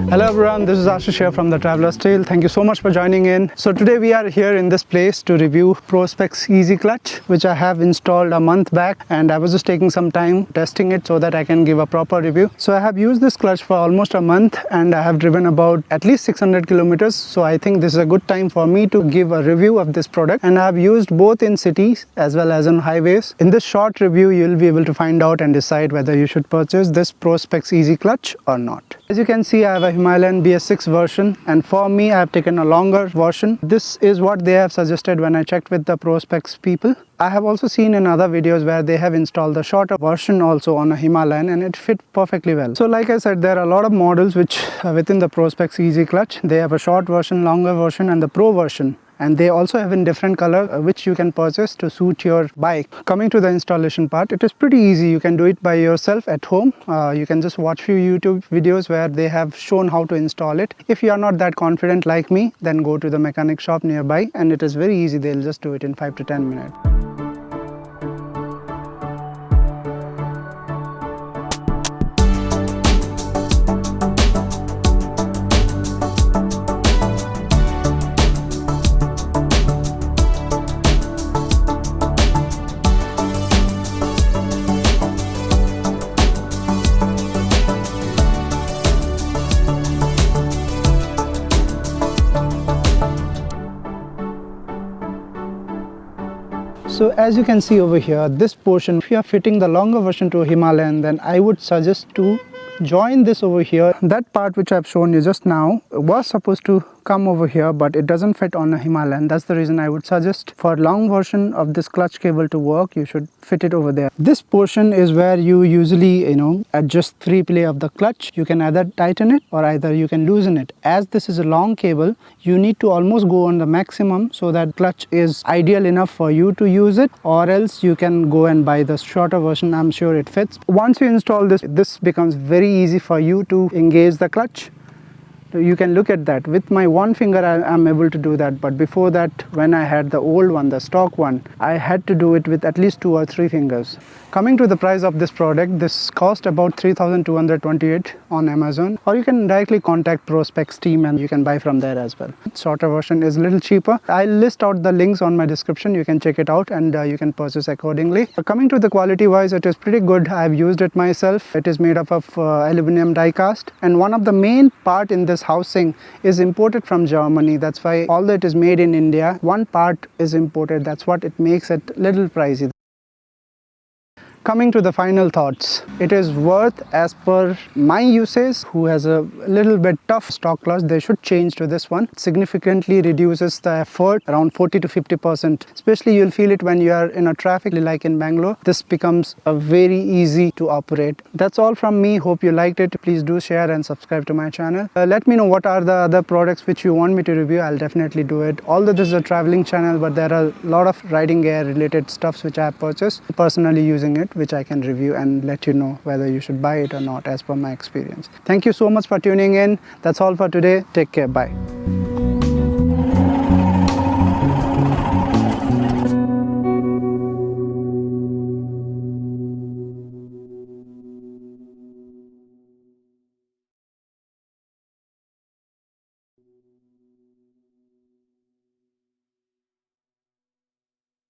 Hello everyone, this is Ashish here from the Traveler's Tale. Thank you so much for joining in. So today we are here in this place to review prospecs Easy Clutch, which I have installed a month back, and I was just taking some time testing it so that I can give a proper review. So I have used this clutch for almost a month and I have driven about at least 600 kilometers. So I think this is a good time for me to give a review of this product, and I have used both in cities as well as on highways. In this short review you will be able to find out and decide whether you should purchase this prospecs Easy Clutch or not. As you can see, I have a Himalayan BS6 version, and for me I have taken a longer version. This is what they have suggested when I checked with the prospecs people. I have also seen in other videos where they have installed the shorter version also on a Himalayan, and it fit perfectly well. So like I said, there are a lot of models which within the prospecs Easy Clutch. They have a short version, longer version and the Pro version. And they also have in different color which you can purchase to suit your bike. Coming to the installation part, it is pretty easy. You can do it by yourself at home. You can just watch few YouTube videos where they have shown how to install it. If you are not that confident like me, then go to the mechanic shop nearby, and it is very easy. They'll just do it in 5 to 10 minutes. So as you can see over here, this portion, if you are fitting the longer version to a Himalayan, then I would suggest to join this over here. That part which I've shown you just now was supposed to come over here, but it doesn't fit on a Himalayan. That's the reason I would suggest for long version of this clutch cable to work, you should fit it over there. This portion is where you usually adjust free play of the clutch. You can either tighten it or either you can loosen it. As this is a long cable, you need to almost go on the maximum so that clutch is ideal enough for you to use it, or else you can go and buy the shorter version. I'm sure it fits. Once you install this becomes very easy for you to engage the clutch. You can look at that. With my one finger I'm able to do that, but before that, when I had the old one, the stock one, I had to do it with at least 2 or 3 fingers. Coming to the price of this product, this cost about 3,228 on Amazon, or you can directly contact prospecs team and you can buy from there as well. Shorter version is a little cheaper. I'll list out the links on my description. You can check it out and you can purchase accordingly. Coming to the quality wise, it is pretty good. I've used it myself. It is made up of aluminum die cast, and one of the main part in this housing is imported from Germany. That's why although it is made in India, one part is imported. That's what it makes it a little pricey. Coming to the final thoughts, it is worth as per my usage. Who has a little bit tough stock clutch, they should change to this one. It significantly reduces the effort around 40 to 50%. Especially you'll feel it when you are in a traffic like in Bangalore. This becomes a very easy to operate. That's all from me. Hope you liked it. Please do share and subscribe to my channel. Let me know what are the other products which you want me to review. I'll definitely do it. Although this is a traveling channel, but there are a lot of riding gear related stuffs which I have purchased, personally using it, which I can review and let you know whether you should buy it or not as per my experience. Thank you so much for tuning in. That's all for today. Take care. Bye.